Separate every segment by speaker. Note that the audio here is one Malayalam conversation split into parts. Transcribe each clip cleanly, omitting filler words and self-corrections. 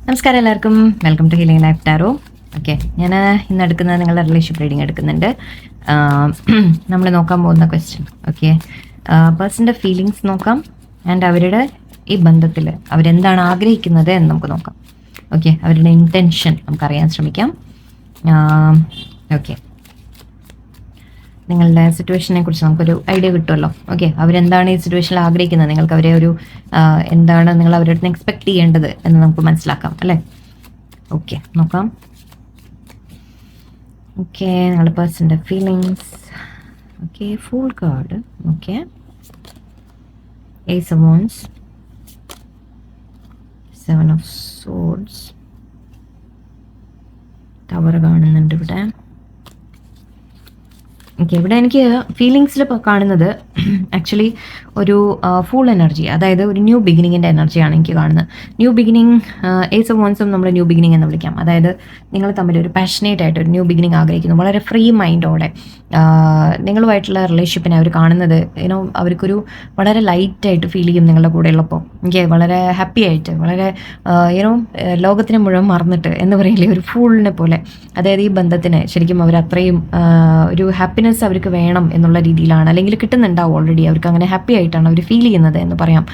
Speaker 1: നമസ്കാരം എല്ലാവർക്കും, welcome to healing life tarot. Okay, ഞാൻ ഇന്ന് എടുക്കുന്നത് നിങ്ങളുടെ റിലേഷൻഷിപ്പ് റീഡിങ് എടുക്കുന്നുണ്ട്. നമ്മൾ നോക്കാൻ പോകുന്ന ക്വസ്റ്റ്യൻ, ഓക്കെ, പേഴ്സൻ്റെ ഫീലിങ്സ് നോക്കാം ആൻഡ് അവരുടെ ഈ ബന്ധത്തിൽ അവരെന്താണ് ആഗ്രഹിക്കുന്നത് എന്ന് നമുക്ക് നോക്കാം. ഓക്കെ, അവരുടെ ഇൻറ്റൻഷൻ നമുക്കറിയാൻ ശ്രമിക്കാം. ഓക്കെ, നിങ്ങളുടെ സിറ്റുവേഷനെ കുറിച്ച് നമുക്കൊരു ഐഡിയ കിട്ടുമല്ലോ. ഓക്കെ, അവരെന്താണ് ഈ സിറ്റുവേഷനിൽ ആഗ്രഹിക്കുന്നത്, നിങ്ങൾക്ക് അവരെ ഒരു എന്താണ് നിങ്ങൾ അവരുടെ അടുത്ത് എക്സ്പെക്ട് ചെയ്യേണ്ടത് എന്ന് നമുക്ക് മനസ്സിലാക്കാം അല്ലേ. ഓക്കെ, നോക്കാം. ഓക്കെ, നിങ്ങളുടെ പേഴ്സൻ്റെ feelings. Okay, full card. Okay, ace of wands, 7 of swords, tower കാണുന്നുണ്ട് ഇവിടെ. ഓക്കെ, ഇവിടെ എനിക്ക് ഫീലിങ്സിൽ കാണുന്നത് ആക്ച്വലി ഒരു ഫുൾ എനർജി, അതായത് ഒരു ന്യൂ ബിഗിനിങ്ങിൻ്റെ എനർജിയാണ് എനിക്ക് കാണുന്നത്. ന്യൂ ബിഗിനിങ്, ഏസ് ഓഫ് വാൻഡ്സും നമ്മൾ ന്യൂ ബിഗിനിങ് എന്ന് വിളിക്കാം. അതായത് നിങ്ങൾ തമ്മിൽ ഒരു പാഷനേറ്റ് ആയിട്ട് ഒരു ന്യൂ ബിഗിനിങ് ആഗ്രഹിക്കുന്നു, വളരെ ഫ്രീ മൈൻഡോടെ നിങ്ങളുമായിട്ടുള്ള റിലേഷൻഷിപ്പിനെ അവർ കാണുന്നത് അവർക്കൊരു വളരെ ലൈറ്റായിട്ട് ഫീൽ ചെയ്യും നിങ്ങളുടെ കൂടെ ഉള്ളപ്പോൾ. എനിക്ക് വളരെ ഹാപ്പി ആയിട്ട്, വളരെ ലോകത്തിനെ മുഴുവൻ മറന്നിട്ട് എന്ന് പറയില്ലേ, ഒരു ഫൂളിനെ പോലെ. അതായത് ഈ ബന്ധത്തിന് ശരിക്കും അവർ അത്രയും ഒരു ഹാപ്പിനെസ് അവർക്ക് വേണം എന്നുള്ള രീതിയിലാണ്, അല്ലെങ്കിൽ കിട്ടുന്നുണ്ടാവും ഓൾറെഡി. അവർക്ക് അങ്ങനെ ഹാപ്പി ആയിട്ടാണ് അവർ ഫീൽ ചെയ്യുന്നത് എന്ന് പറയാം.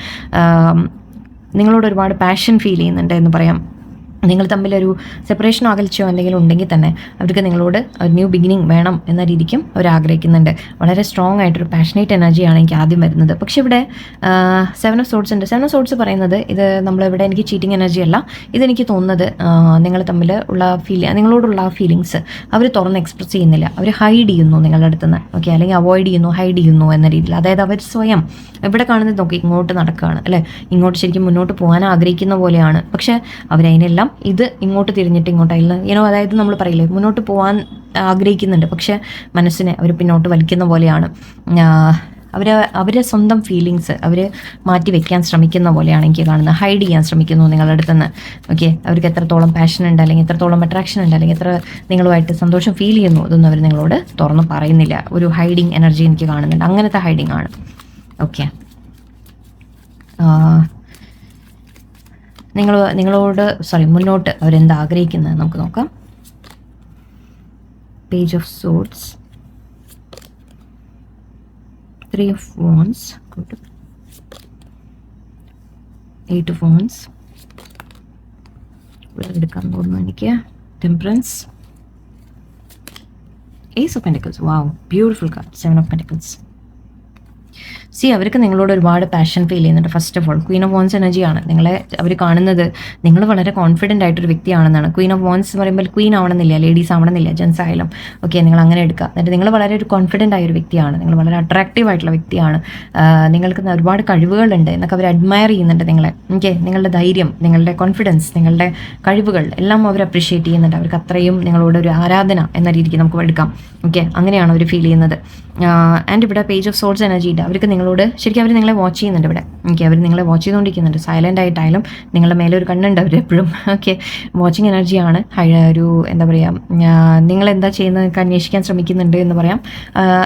Speaker 1: നിങ്ങളോട് ഒരുപാട് പാഷൻ ഫീൽ ചെയ്യുന്നുണ്ട് എന്ന് പറയാം. നിങ്ങൾ തമ്മിലൊരു സെപ്പറേഷനോ അകൽച്ചയോ എന്തെങ്കിലും ഉണ്ടെങ്കിൽ തന്നെ അവർക്ക് നിങ്ങളോട് ഒരു ന്യൂ ബിഗിനിങ് വേണം എന്ന രീതിക്കും അവർ ആഗ്രഹിക്കുന്നുണ്ട്. വളരെ സ്ട്രോങ് ആയിട്ടൊരു പാഷനേറ്റ് എനർജിയാണ് എനിക്ക് ആദ്യം വരുന്നത്. പക്ഷെ ഇവിടെ 7 ഓഫ് സോർഡ്സ് ഉണ്ട്. 7 ഓഫ് സോർഡ്സ് പറയുന്നത് ഇത് നമ്മളിവിടെ എനിക്ക് ചീറ്റിംഗ് എനർജി അല്ല. ഇതെനിക്ക് തോന്നുന്നത് നിങ്ങൾ തമ്മിൽ ഉള്ള നിങ്ങളോടുള്ള ഫീലിങ്സ് അവർ തുറന്ന് എക്സ്പ്രസ് ചെയ്യുന്നില്ല, അവർ ഹൈഡ് ചെയ്യുന്നു നിങ്ങളുടെ അടുത്ത് നിന്ന്. ഓക്കെ, അല്ലെങ്കിൽ അവോയ്ഡ് ചെയ്യുന്നു, ഹൈഡ് ചെയ്യുന്നു എന്ന രീതിയിൽ. അതായത് അവർ സ്വയം ഇവിടെ കാണുന്നത് നോക്കി ഇങ്ങോട്ട് നടക്കുകയാണ് അല്ലേ, ഇങ്ങോട്ട് ശരിക്കും മുന്നോട്ട് പോകാൻ ആഗ്രഹിക്കുന്ന പോലെയാണ്. പക്ഷെ അവരതിനെല്ലാം ഇത് ഇങ്ങോട്ട് തിരിഞ്ഞിട്ട് ഇങ്ങോട്ടായില്ല അതായത് നമ്മൾ പറയില്ലേ, മുന്നോട്ട് പോകാൻ ആഗ്രഹിക്കുന്നുണ്ട് പക്ഷെ മനസ്സിനെ അവർ പിന്നോട്ട് വലിക്കുന്ന പോലെയാണ്. അവരെ സ്വന്തം ഫീലിങ്സ് അവർ മാറ്റി വെക്കാൻ ശ്രമിക്കുന്ന പോലെയാണ് എനിക്ക് കാണുന്നത്. ഹൈഡ് ചെയ്യാൻ ശ്രമിക്കുന്നു നിങ്ങളുടെ അടുത്ത് നിന്ന്. ഓക്കെ, അവർക്ക് എത്രത്തോളം പാഷൻ ഉണ്ട്, അല്ലെങ്കിൽ എത്രത്തോളം അട്രാക്ഷൻ ഉണ്ട്, അല്ലെങ്കിൽ എത്ര നിങ്ങളുമായിട്ട് സന്തോഷം ഫീൽ ചെയ്യുന്നു, ഇതൊന്നും അവർ നിങ്ങളോട് തുറന്ന് പറയുന്നില്ല. ഒരു ഹൈഡിങ് എനർജി എനിക്ക് കാണുന്നുണ്ട്, അങ്ങനത്തെ ഹൈഡിങ് ആണ്. ഓക്കെ, മുന്നോട്ട് അവരെന്താ ആഗ്രഹിക്കുന്നത് നമുക്ക് നോക്കാം. Page of swords, 3 of wands, 8 of wands എടുക്കാൻ പോകുന്നു എനിക്ക്. Temperance, ace of pentacles. Wow, beautiful card. 7 of pentacles. അവർക്ക് നിങ്ങളോട് ഒരുപാട് പാഷൻ ഫീൽ ചെയ്യുന്നുണ്ട്. First of all queen of wands എനർജിയാണ് നിങ്ങളെ അവർ കാണുന്നത്. നിങ്ങൾ വളരെ കോൺഫിഡൻ്റ് ആയിട്ടൊരു വ്യക്തിയാണെന്നാണ്. ക്വീൻ ഓഫ് വാൻഡ്സ് എന്ന് പറയുമ്പോൾ ക്വീൻ ആവണമെന്നില്ല, ലേഡീസ് ആവണമെന്നില്ല, ജെൻസ് ആയാലും. ഓക്കെ, നിങ്ങൾ അങ്ങനെ എടുക്കുക. എന്നിട്ട് നിങ്ങൾ വളരെ ഒരു കോൺഫിഡൻ്റ് ആയ ഒരു വ്യക്തിയാണ്, നിങ്ങൾ വളരെ അട്രാക്റ്റീവ് ആയിട്ടുള്ള വ്യക്തിയാണ്, നിങ്ങൾക്ക് ഒരുപാട് കഴിവുകളുണ്ട് എന്നൊക്കെ അവർ അഡ്മയർ ചെയ്യുന്നുണ്ട് നിങ്ങളെ. ഓക്കെ, നിങ്ങളുടെ ധൈര്യം, നിങ്ങളുടെ കോൺഫിഡൻസ്, നിങ്ങളുടെ കഴിവുകൾ എല്ലാം അവർ അപ്രിഷ്യേറ്റ് ചെയ്യുന്നുണ്ട്. അവർക്ക് അത്രയും നിങ്ങളോട് ഒരു ആരാധന എന്ന രീതിക്ക് നമുക്ക് എടുക്കാം. ഓക്കെ, അങ്ങനെയാണ് അവർ ഫീൽ ചെയ്യുന്നത്. ആൻഡ് ഇവിടെ പേജ് ഓഫ് സോർഡ്സ് എനർജി ഉണ്ട്. അവർക്ക് നിങ്ങളോട് ശരിക്കും അവർ നിങ്ങളെ വാച്ച് ചെയ്യുന്നുണ്ട് ഇവിടെ. ഓക്കെ, അവർ നിങ്ങളെ വാച്ച് ചെയ്തുകൊണ്ടിരിക്കുന്നുണ്ട്. സൈലൻ്റ് ആയിട്ടായാലും നിങ്ങളുടെ മേലെ ഒരു കണ്ണുണ്ട് അവർ എപ്പോഴും. ഓക്കെ, വാച്ചിങ് എനർജിയാണ്. ഒരു എന്താ പറയുക, നിങ്ങളെന്താ ചെയ്യുന്നത് അന്വേഷിക്കാൻ ശ്രമിക്കുന്നുണ്ട് എന്ന് പറയാം.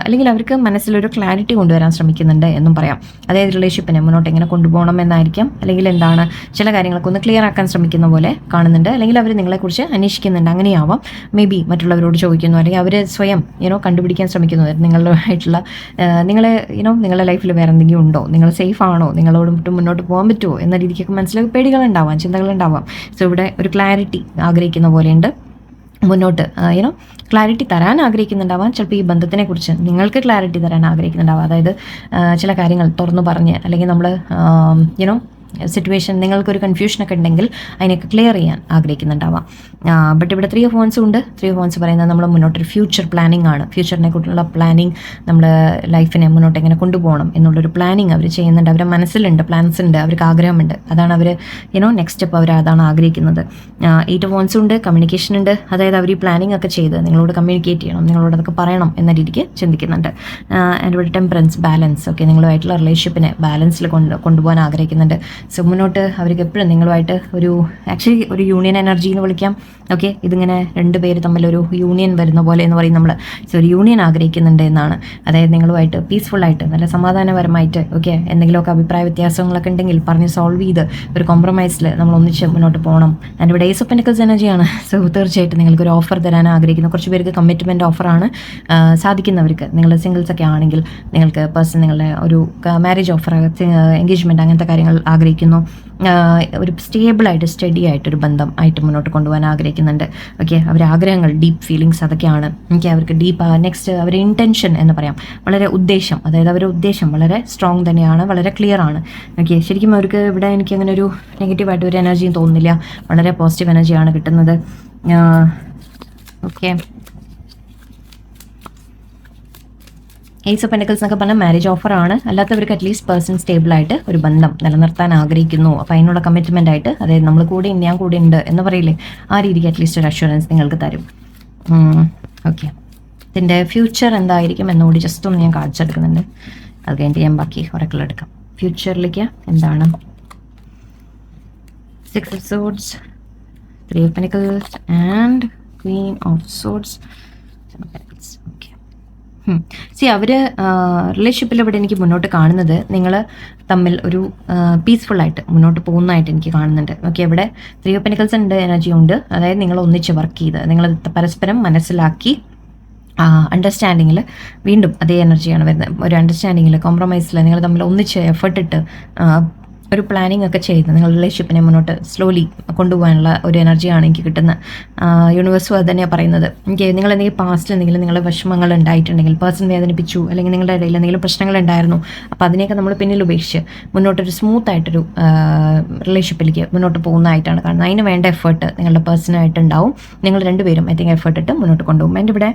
Speaker 1: അല്ലെങ്കിൽ അവർക്ക് മനസ്സിലൊരു ക്ലാരിറ്റി കൊണ്ടുവരാൻ ശ്രമിക്കുന്നുണ്ട് എന്നും പറയാം. അതായത് റിലേഷൻഷിപ്പിനെ മുന്നോട്ട് എങ്ങനെ കൊണ്ടുപോകണം എന്നായിരിക്കാം, അല്ലെങ്കിൽ എന്താണ് ചില കാര്യങ്ങളൊക്കെ ഒന്ന് ക്ലിയർ ആക്കാൻ ശ്രമിക്കുന്ന പോലെ കാണുന്നുണ്ട്. അല്ലെങ്കിൽ അവർ നിങ്ങളെക്കുറിച്ച് അന്വേഷിക്കുന്നുണ്ട്, അങ്ങനെയാവാം. മേ ബി മറ്റുള്ളവരോട് ചോദിക്കുന്നു, അല്ലെങ്കിൽ അവർ സ്വയം കണ്ടുപിടിക്കാൻ ശ്രമിക്കുന്നു നിങ്ങളുമായിട്ടുള്ള നിങ്ങളെ നിങ്ങളുടെ ലൈഫിൽ വേറെ എന്തെങ്കിലും ഉണ്ടോ, നിങ്ങൾ സേഫ് ആണോ, നിങ്ങളോട് മുന്നോട്ട് പോകാൻ പറ്റുമോ എന്ന രീതിക്കൊക്കെ മനസ്സിലാക്കി പേടികളുണ്ടാവാം, ചിന്തകളുണ്ടാവാം. സോ ഇവിടെ ഒരു ക്ലാരിറ്റി ആഗ്രഹിക്കുന്ന പോലെയുണ്ട്. മുന്നോട്ട് ക്ലാരിറ്റി തരാൻ ആഗ്രഹിക്കുന്നുണ്ടാവാം. ചിലപ്പോൾ ഈ ബന്ധത്തിനെ കുറിച്ച് നിങ്ങൾക്ക് ക്ലാരിറ്റി തരാൻ ആഗ്രഹിക്കുന്നുണ്ടാവാം. അതായത് ചില കാര്യങ്ങൾ തുറന്നു പറഞ്ഞ്, അല്ലെങ്കിൽ നമ്മൾ സിറ്റുവേഷൻ നിങ്ങൾക്കൊരു കൺഫ്യൂഷനൊക്കെ ഉണ്ടെങ്കിൽ അതിനൊക്കെ ക്ലിയർ ചെയ്യാൻ ആഗ്രഹിക്കുന്നുണ്ടാവാം. ബട്ട് ഇവിടെ 3 ഓഫ് വാൻഡ്സ് ഉണ്ട്. 3 ഓഫ് വാൻഡ്സ് പറയുന്നത് നമ്മൾ മുന്നോട്ടൊരു ഫ്യൂച്ചർ പ്ലാനിങ് ആണ്. ഫ്യൂച്ചറിനെ കുറിച്ചുള്ള പ്ലാനിങ്, നമ്മുടെ ലൈഫിനെ മുന്നോട്ട് എങ്ങനെ കൊണ്ടുപോകണം എന്നുള്ളൊരു പ്ലാനിങ് അവർ ചെയ്യുന്നുണ്ട്. അവരുടെ മനസ്സിലുണ്ട്, പ്ലാൻസ് ഉണ്ട്, അവർക്ക് ആഗ്രഹമുണ്ട്. അതാണ് അവർ നെക്സ്റ്റ് സ്റ്റെപ്പ് അവർ അതാണ് ആഗ്രഹിക്കുന്നത്. 8 ഓഫ് വാൻഡ്സ് ഉണ്ട്. കമ്മ്യൂണിക്കേഷൻ ഉണ്ട്. അതായത് അവർ ഈ പ്ലാനിങ് ഒക്കെ ചെയ്ത് നിങ്ങളോട് കമ്മ്യൂണിക്കേറ്റ് ചെയ്യണം, നിങ്ങളോട് അതൊക്കെ പറയണം എന്ന രീതിക്ക് ചിന്തിക്കുന്നുണ്ട്. ആൻഡ് ഇവിടെ ടെമ്പറൻസ്, ബാലൻസ്. ഓക്കെ, നിങ്ങളുമായിട്ടുള്ള റിലേഷൻഷിപ്പിനെ ബാലൻസിൽ കൊണ്ടുപോകാൻ ആഗ്രഹിക്കുന്നുണ്ട്. സോ മുന്നോട്ട് അവർക്ക് എപ്പോഴും നിങ്ങളുമായിട്ട് ആക്ച്വലി ഒരു യൂണിയൻ എനർജി എന്ന് വിളിക്കാം. ഓക്കെ, ഇതിങ്ങനെ രണ്ടുപേര് തമ്മിലൊരു യൂണിയൻ വരുന്ന പോലെ എന്ന് പറയും നമ്മൾ. സോ ഒരു യൂണിയൻ ആഗ്രഹിക്കുന്നുണ്ട് എന്നാണ്. അതായത് നിങ്ങളുമായിട്ട് പീസ്ഫുള്ളായിട്ട് നല്ല സമാധാനപരമായിട്ട് ഓക്കെ എന്തെങ്കിലുമൊക്കെ അഭിപ്രായ വ്യത്യാസങ്ങളൊക്കെ ഉണ്ടെങ്കിൽ പറഞ്ഞ് സോൾവ് ചെയ്ത് ഒരു കോംപ്രമൈസിൽ നമ്മൾ ഒന്നിച്ച് മുന്നോട്ട് പോകണം. ആൻഡ് ഇവിടെ ഏസ് ഓഫ് പെന്റക്കിൾസ് എനർജിയാണ്. സോ തീർച്ചയായിട്ടും നിങ്ങൾക്കൊരു ഓഫർ തരാൻ ആഗ്രഹിക്കുന്നു. കുറച്ച് പേർക്ക് കമ്മിറ്റ്മെൻറ്റ് ഓഫറാണ് സാധിക്കുന്നവർക്ക്. നിങ്ങൾ സിംഗിൾസ് ഒക്കെ ആണെങ്കിൽ നിങ്ങൾക്ക് പേഴ്സൺ നിങ്ങളുടെ ഒരു മാരേജ് ഓഫർ, എൻഗേജ്മെൻറ്റ് അങ്ങനത്തെ കാര്യങ്ങൾ ആഗ്രഹിക്കുന്നു. ഒരു സ്റ്റേബിളായിട്ട് സ്റ്റഡി ആയിട്ടൊരു ബന്ധം ആയിട്ട് മുന്നോട്ട് കൊണ്ടുപോകാൻ ആഗ്രഹിക്കുന്നുണ്ട്. ഓക്കെ, അവരുടെ ആഗ്രഹങ്ങൾ, ഡീപ്പ് ഫീലിങ്സ് അതൊക്കെയാണ്. ഓക്കെ, അവർക്ക് ഡീപ്പ് നെക്സ്റ്റ് അവരുടെ ഇൻറ്റൻഷൻ എന്ന് പറയാം, വളരെ ഉദ്ദേശം, അതായത് അവരുടെ ഉദ്ദേശം വളരെ സ്ട്രോങ് തന്നെയാണ്, വളരെ ക്ലിയർ ആണ്. ഓക്കെ, ശരിക്കും അവർക്ക് ഇവിടെ എനിക്ക് അങ്ങനെ ഒരു നെഗറ്റീവായിട്ട് ഒരു എനർജിയും തോന്നുന്നില്ല. വളരെ പോസിറ്റീവ് എനർജിയാണ് കിട്ടുന്നത്. ഓക്കെ, ഏസ് ഓഫ് പെന്റക്കിൾസ് എന്നൊക്കെ പറഞ്ഞാൽ മാരേജ് ഓഫറാണ്. അല്ലാത്തവർക്ക് അറ്റ്ലീസ്റ്റ് പേഴ്സൺ സ്റ്റേബിളായിട്ട് ഒരു ബന്ധം നിലനിർത്താൻ ആഗ്രഹിക്കുന്നു. അപ്പോൾ അതിനുള്ള കമ്മിറ്റ്മെൻ്റ് ആയിട്ട്, അതായത് നമ്മൾ കൂടെ ഞാൻ കൂടെ ഉണ്ട് എന്ന് പറയില്ലേ, ആ രീതിക്ക് അറ്റ്ലീസ്റ്റ് ഒരു അഷുറൻസ് നിങ്ങൾക്ക് തരും. ഓക്കെ, ഇതിൻ്റെ ഫ്യൂച്ചർ എന്തായിരിക്കും എന്നുകൂടി ജസ്റ്റ് ഒന്ന് ഞാൻ കാണിച്ചെടുക്കുന്നുണ്ട്. അത് കഴിഞ്ഞിട്ട് ഞാൻ ബാക്കി ഒറക്കിൾ എടുക്കാം. ഫ്യൂച്ചറിലേക്ക് എന്താണ്? 6 of Swords, 3 of Pentacles and Queen of Swords, 7 of Pentacles. Okay, അവർ റിലേഷൻഷിപ്പിൽ ഇവിടെ എനിക്ക് മുന്നോട്ട് കാണുന്നത് നിങ്ങൾ തമ്മിൽ ഒരു പീസ്ഫുള്ളായിട്ട് മുന്നോട്ട് പോകുന്നതായിട്ട് എനിക്ക് കാണുന്നുണ്ട്. ഓക്കെ, ഇവിടെ 3 of Pentacles ഉണ്ട്, എനർജി ഉണ്ട്. അതായത് നിങ്ങൾ ഒന്നിച്ച് വർക്ക് ചെയ്ത് നിങ്ങൾ പരസ്പരം മനസ്സിലാക്കി അണ്ടർസ്റ്റാൻഡിങ്ങിൽ വീണ്ടും അതേ എനർജിയാണ് വരുന്നത്. ഒരു അണ്ടർസ്റ്റാൻഡിങ്ങിൽ കോംപ്രമൈസിൽ നിങ്ങൾ തമ്മിൽ ഒന്നിച്ച് എഫേർട്ട് ഇട്ട് ഒരു പ്ലാനിങ് ഒക്കെ ചെയ്ത് നിങ്ങൾ റിലേഷൻഷിപ്പിനെ മുന്നോട്ട് സ്ലോലി കൊണ്ടുപോകാനുള്ള ഒരു എനർജിയാണ് എനിക്ക് കിട്ടുന്നത്. യൂണിവേഴ്സും അത് തന്നെയാണ് പറയുന്നത്. എനിക്ക് നിങ്ങൾ എന്തെങ്കിലും പാസ്റ്റിൽ എന്തെങ്കിലും നിങ്ങളുടെ വിഷമങ്ങൾ ഉണ്ടായിട്ടുണ്ടെങ്കിൽ, പേഴ്സൺ വേദനിപ്പിച്ചു, അല്ലെങ്കിൽ നിങ്ങളുടെ ഇടയിൽ എന്തെങ്കിലും പ്രശ്നങ്ങൾ ഉണ്ടായിരുന്നു, അപ്പോൾ അതിനെയൊക്കെ നമ്മൾ പിന്നിൽ ഉപേക്ഷിച്ച് മുന്നോട്ടൊരു സ്മൂത്ത് ആയിട്ടൊരു റിലേഷൻഷിപ്പിലേക്ക് മുന്നോട്ട് പോകുന്നതായിട്ടാണ് കാണുന്നത്. അതിന് വേണ്ട എഫേർട്ട് നിങ്ങളുടെ പേഴ്സണായിട്ടുണ്ടാവും. നിങ്ങൾ രണ്ടുപേരും ഐ തിങ്ക് എഫേർട്ട് ഇട്ട് മുന്നോട്ട് കൊണ്ടുപോകും. എൻ്റെ ഇവിടെ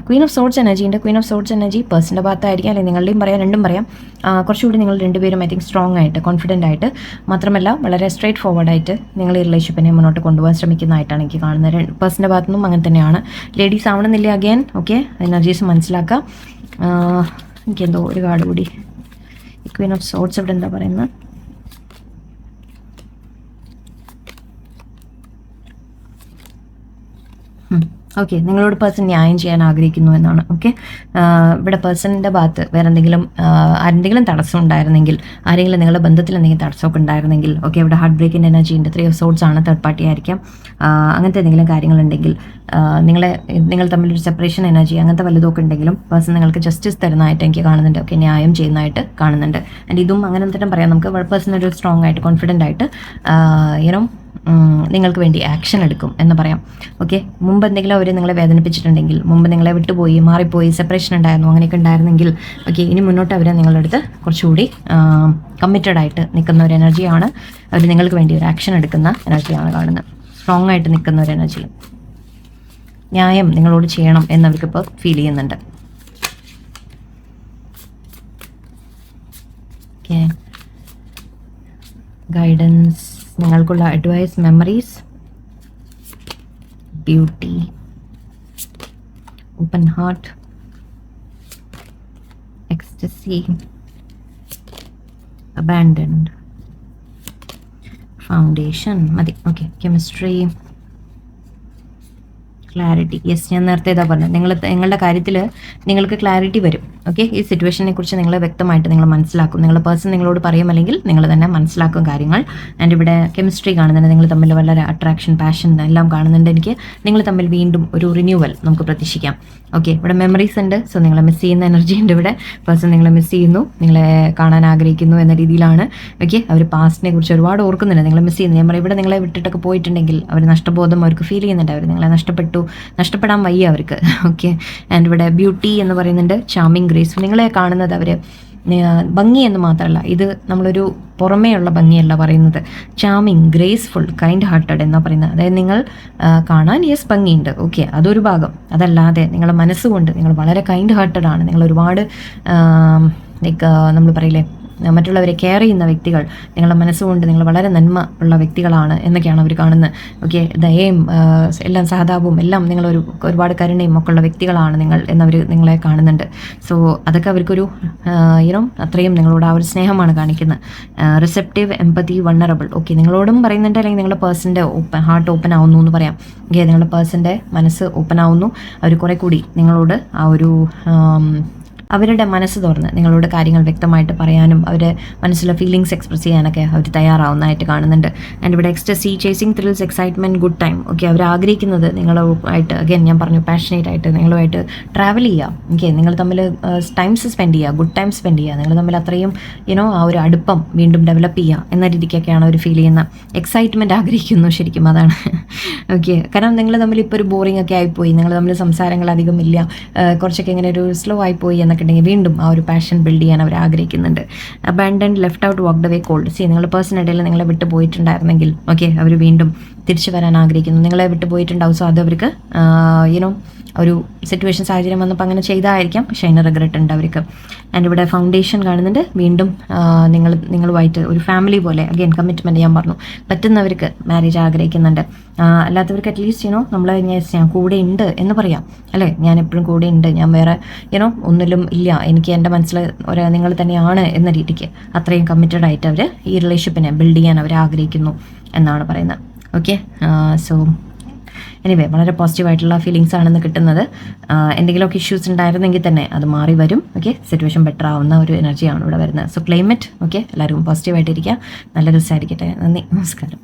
Speaker 1: ക്വീൻ ഓഫ് സോർഡ്സ് എനർജി ഉണ്ട്. ക്വീൻ ഓഫ് സോർഡ്സ് എനർജി പേഴ്സൻ്റെ ഭാഗത്തായിരിക്കും, അല്ലെങ്കിൽ നിങ്ങളുടെയും പറയാം, രണ്ടും പറയാം. കുറച്ചുകൂടി നിങ്ങൾ രണ്ടുപേരും ഐ തിങ്ക് സ്ട്രോങ് ആയിട്ട്, കോൺഫിഡൻ്റ് ആയിട്ട്, മാത്രമല്ല വളരെ സ്ട്രേറ്റ് ഫോർവേഡായിട്ട് നിങ്ങൾ ഈ റിലേഷൻഷിപ്പിനെ മുന്നോട്ട് കൊണ്ടുപോകാൻ ശ്രമിക്കുന്നതായിട്ടാണ് എനിക്ക് കാണുന്നത്. പേഴ്സൻ്റെ ഭാഗത്തു നിന്നും അങ്ങനെ തന്നെയാണ്. ലേഡീസ് ആവണമെന്നില്ല, അഗൈൻ ഓക്കെ എനർജീസ് മനസ്സിലാക്കാം. എനിക്കെന്തോ ഒരു കാർഡ് കൂടി, ക്വീൻ ഓഫ് സോർഡ്സ് ഇവിടെ എന്താ പറയുന്നത്? ഓക്കെ, നിങ്ങളോട് പേഴ്സൺ ന്യായം ചെയ്യാൻ ആഗ്രഹിക്കുന്നു എന്നാണ്. ഓക്കെ, ഇവിടെ പേഴ്സണിൻ്റെ ഭാഗത്ത് വേറെ എന്തെങ്കിലും തടസ്സം ഉണ്ടായിരുന്നെങ്കിൽ, ആരെങ്കിലും നിങ്ങളുടെ ബന്ധത്തിൽ എന്തെങ്കിലും തടസ്സമൊക്കെ ഉണ്ടായിരുന്നെങ്കിൽ, ഓക്കെ, ഇവിടെ ഹാർട്ട് ബ്രേക്കിൻ്റെ എനർജി ഉണ്ട്. 3 of Swords ആണ്, തേർഡ് പാർട്ടി ആയിരിക്കാം. അങ്ങനത്തെ എന്തെങ്കിലും കാര്യങ്ങളുണ്ടെങ്കിൽ, നിങ്ങൾ തമ്മിലൊരു സെപ്പറേഷൻ എനർജി അങ്ങനത്തെ വലുതൊക്കെ ഉണ്ടെങ്കിലും പേഴ്സൺ നിങ്ങൾക്ക് ജസ്റ്റിസ് തരുന്നതായിട്ട് എനിക്ക് കാണുന്നുണ്ട്. ഓക്കെ, ന്യായം ചെയ്യുന്നതായിട്ട് കാണുന്നുണ്ട്. ആൻഡ് ഇതും അങ്ങനെ തന്നെ പറയാം നമുക്ക്. പേഴ്സൺ ഒരു സ്ട്രോങ് ആയിട്ട്, കോൺഫിഡൻ്റ് ആയിട്ട് നിങ്ങൾക്ക് വേണ്ടി ആക്ഷൻ എടുക്കും എന്ന് പറയാം. ഓക്കെ, മുമ്പ് എന്തെങ്കിലും അവർ നിങ്ങളെ വേദനിപ്പിച്ചിട്ടുണ്ടെങ്കിൽ, മുമ്പ് നിങ്ങളെ വിട്ടുപോയി, മാറിപ്പോയി, സെപ്പറേഷൻ ഉണ്ടായിരുന്നു, അങ്ങനെയൊക്കെ ഉണ്ടായിരുന്നെങ്കിൽ, ഓക്കെ, ഇനി മുന്നോട്ട് അവർ നിങ്ങളുടെ അടുത്ത് കുറച്ചുകൂടി കമ്മിറ്റഡ് ആയിട്ട് നിൽക്കുന്ന ഒരു എനർജിയാണ്. അവർ നിങ്ങൾക്ക് വേണ്ടി ഒരു ആക്ഷൻ എടുക്കുന്ന എനർജിയാണ് കാണുന്നത്. സ്ട്രോങ് ആയിട്ട് നിൽക്കുന്ന ഒരു എനർജി, ന്യായം നിങ്ങളോട് ചെയ്യണം എന്നവർക്കിപ്പോൾ ഫീൽ ചെയ്യുന്നുണ്ട്. ഓക്കെ, ഗൈഡൻസ്, നിങ്ങൾക്കുള്ള advice, memories, beauty, open heart, ecstasy, abandoned, foundation മതി. Okay, chemistry, clarity. യെസ്, ഞാൻ നേരത്തെ ഇതാ പറഞ്ഞത്, നിങ്ങളുടെ കാര്യത്തിൽ നിങ്ങൾക്ക് ക്ലാരിറ്റി വരും. ഓക്കെ, ഈ സിറ്റുവേഷനെ കുറിച്ച് നിങ്ങൾ വ്യക്തമായിട്ട് നിങ്ങൾ മനസ്സിലാക്കും. നിങ്ങളുടെ പേഴ്സൺ നിങ്ങളോട് പറയും, അല്ലെങ്കിൽ നിങ്ങൾ തന്നെ മനസ്സിലാക്കും കാര്യങ്ങൾ. ആൻഡ് ഇവിടെ കെമിസ്ട്രി കാണുന്നുണ്ട്, നിങ്ങൾ തമ്മിൽ വളരെ അട്രാക്ഷൻ, പാഷൻ എല്ലാം കാണുന്നുണ്ട് എനിക്ക്. നിങ്ങൾ തമ്മിൽ വീണ്ടും ഒരു റിന്യൂവൽ നമുക്ക് പ്രതീക്ഷിക്കാം. ഓക്കെ, ഇവിടെ മെമ്മറീസ് ഉണ്ട്. സോ നിങ്ങളെ മിസ് ചെയ്യുന്ന എനർജി ഉണ്ട് ഇവിടെ. പേഴ്സൺ നിങ്ങളെ മിസ് ചെയ്യുന്നു, നിങ്ങളെ കാണാൻ ആഗ്രഹിക്കുന്നു എന്ന രീതിയിലാണ്. ഓക്കെ, അവർ പാസ്റ്റിനെ കുറിച്ച് ഒരുപാട് ഓർക്കുന്നുണ്ട്, നിങ്ങളെ മിസ് ചെയ്യുന്നു. ഞാൻ പറയും, ഇവിടെ നിങ്ങളെ വിട്ടിട്ടൊക്കെ പോയിട്ടുണ്ടെങ്കിൽ അവർ നഷ്ടബോധം അവർക്ക് ഫീൽ ചെയ്യുന്നുണ്ട്. അവർ നിങ്ങളെ നഷ്ടപ്പെടാൻ വയ്യ അവർക്ക്. ഓക്കെ, ആൻഡ് ഇവിടെ ബ്യൂട്ടി എന്ന് പറയുന്നുണ്ട്, ചാമിങ്, ഗ്രേസ്. നിങ്ങളെ കാണുന്നത് അവർ ഭംഗി എന്ന് മാത്രമല്ല, ഇത് നമ്മളൊരു പുറമേയുള്ള ഭംഗിയല്ല പറയുന്നത്, ചാമിങ്, ഗ്രേസ്ഫുൾ, കൈൻഡ് ഹാർട്ടഡ് എന്നാണ് പറയുന്നത്. അതായത് നിങ്ങൾ കാണാൻ യെസ് ഭംഗിയുണ്ട്, ഓക്കെ, അതൊരു ഭാഗം. അതല്ലാതെ നിങ്ങളുടെ മനസ്സുകൊണ്ട് നിങ്ങൾ വളരെ കൈൻഡ് ഹാർട്ടഡ് ആണ്. നിങ്ങൾ ഒരുപാട് ലൈക്ക് നമ്മൾ പറയില്ലേ, മറ്റുള്ളവരെ കെയർ ചെയ്യുന്ന വ്യക്തികൾ, നിങ്ങളുടെ മനസ്സുകൊണ്ട് നിങ്ങൾ വളരെ നന്മ ഉള്ള വ്യക്തികളാണ് എന്നൊക്കെയാണ് അവർ കാണുന്നത്. ഓക്കെ, ദയയും എല്ലാം സഹതാപവും എല്ലാം ഒരുപാട് കരുണയും ഒക്കെ ഉള്ള വ്യക്തികളാണ് നിങ്ങൾ എന്നവർ നിങ്ങളെ കാണുന്നുണ്ട്. സോ അതൊക്കെ അവർക്കൊരു അത്രയും നിങ്ങളോട് ആ ഒരു സ്നേഹമാണ് കാണിക്കുന്നത്. Receptive, empathy, vulnerable. ഓക്കെ, നിങ്ങളോടും പറയുന്നുണ്ട്, അല്ലെങ്കിൽ നിങ്ങളുടെ പേഴ്സൻ്റെ ഹാർട്ട് ഓപ്പൺ ആവുന്നു എന്ന് പറയാം. ഓക്കെ, നിങ്ങളുടെ പേഴ്സൻ്റെ മനസ്സ് ഓപ്പൺ ആവുന്നു. അവർ കുറെ കൂടി നിങ്ങളോട് ആ ഒരു അവരുടെ മനസ്സ് തുറന്ന് നിങ്ങളോട് കാര്യങ്ങൾ വ്യക്തമായിട്ട് പറയാനും അവരുടെ മനസ്സിലെ ഫീലിങ്സ് എക്സ്പ്രസ് ചെയ്യാനൊക്കെ അവർ തയ്യാറാവുന്നതായിട്ട് കാണുന്നുണ്ട്. ആൻഡ് ഇവിടെ ecstasy, chasing thrills, excitement, good time. Okay, അവർ ആഗ്രഹിക്കുന്നത് നിങ്ങളുമായിട്ട്, അഗൈൻ ഞാൻ പറഞ്ഞു, പാഷനേറ്റ് ആയിട്ട് നിങ്ങളുമായിട്ട് ട്രാവൽ ചെയ്യുക. ഓക്കെ, നിങ്ങൾ തമ്മിൽ ടൈംസ് സ്പെൻഡ് ചെയ്യുക, ഗുഡ് ടൈം സ്പെൻഡ് ചെയ്യുക, നിങ്ങൾ തമ്മിൽ അത്രയും ആ ഒരു അടുപ്പം വീണ്ടും ഡെവലപ്പ് ചെയ്യുക എന്ന രീതിക്കൊക്കെയാണ് അവർ ഫീൽ ചെയ്യുന്ന. എക്സൈറ്റ്മെൻറ്റ് ആഗ്രഹിക്കുന്നു ശരിക്കും, അതാണ്. ഓക്കെ, കാരണം നിങ്ങൾ തമ്മിൽ ഇപ്പോൾ ഒരു ബോറിംഗ് ഒക്കെ ആയിപ്പോയി, നിങ്ങൾ തമ്മിൽ സംസാരങ്ങൾ അധികം ഇല്ല, കുറച്ചൊക്കെ ഇങ്ങനെ ഒരു സ്ലോ ആയിപ്പോയി എന്നൊക്കെ ഉണ്ടെങ്കിൽ വീണ്ടും ആ ഒരു പാഷൻ ബിൽഡ് ചെയ്യാൻ അവർ ആഗ്രഹിക്കുന്നുണ്ട്. Abandoned, left out, walked away, cold. നിങ്ങളുടെ പേഴ്സൺ ഇടയിൽ നിങ്ങളെ വിട്ടു പോയിട്ടുണ്ടായിരുന്നെങ്കിൽ ഓക്കെ, അവർ വീണ്ടും തിരിച്ചു വരാൻ ആഗ്രഹിക്കുന്നു. നിങ്ങളെ വിട്ടു പോയിട്ടുണ്ടാവും. സോ അത് അവർക്ക് ഒരു സിറ്റുവേഷൻ, സാഹചര്യം വന്നപ്പോൾ അങ്ങനെ ചെയ്തായിരിക്കാം, പക്ഷേ അതിന് റിഗ്രറ്റ് ഉണ്ട് അവർക്ക്. ആൻഡ് ഇവിടെ ഫൗണ്ടേഷൻ കാണുന്നുണ്ട്. വീണ്ടും നിങ്ങളുമായിട്ട് ഒരു ഫാമിലി പോലെ, അഗെയിൻ കമ്മിറ്റ്മെൻറ്റ് ഞാൻ പറഞ്ഞു, പറ്റുന്നവർക്ക് മാരേജ് ആഗ്രഹിക്കുന്നുണ്ട്. അല്ലാത്തവർക്ക് അറ്റ്ലീസ്റ്റ് നമ്മൾ ഞാൻ കൂടെ ഉണ്ട് എന്ന് പറയാം, അല്ലേ? ഞാൻ എപ്പോഴും കൂടെ ഉണ്ട്, ഞാൻ വേറെ ഒന്നിലും ഇല്ല, എനിക്ക് എൻ്റെ മനസ്സിൽ നിങ്ങൾ തന്നെയാണ് എന്ന രീതിക്ക് അത്രയും കമ്മിറ്റഡ് ആയിട്ട് അവർ ഈ റിലേഷൻഷിപ്പിനെ ബിൽഡ് ചെയ്യാൻ അവർ ആഗ്രഹിക്കുന്നു എന്നാണ് പറയുന്നത്. ഓക്കെ, സോ എനിവേ വളരെ പോസിറ്റീവായിട്ടുള്ള ഫീലിങ്സ് ആണെന്ന് കിട്ടുന്നത്. എന്തെങ്കിലുമൊക്കെ ഇഷ്യൂസ് ഉണ്ടായിരുന്നെങ്കിൽ തന്നെ അത് മാറി വരും. ഓക്കെ, സിറ്റുവേഷൻ ബെറ്റർ ആവുന്ന ഒരു എനർജിയാണ് ഇവിടെ വരുന്നത്. So claim it. ഓക്കെ, എല്ലാവരും പോസിറ്റീവായിട്ടിരിക്കുക. നല്ല ദിവസമായിരിക്കട്ടെ. നന്ദി, നമസ്കാരം.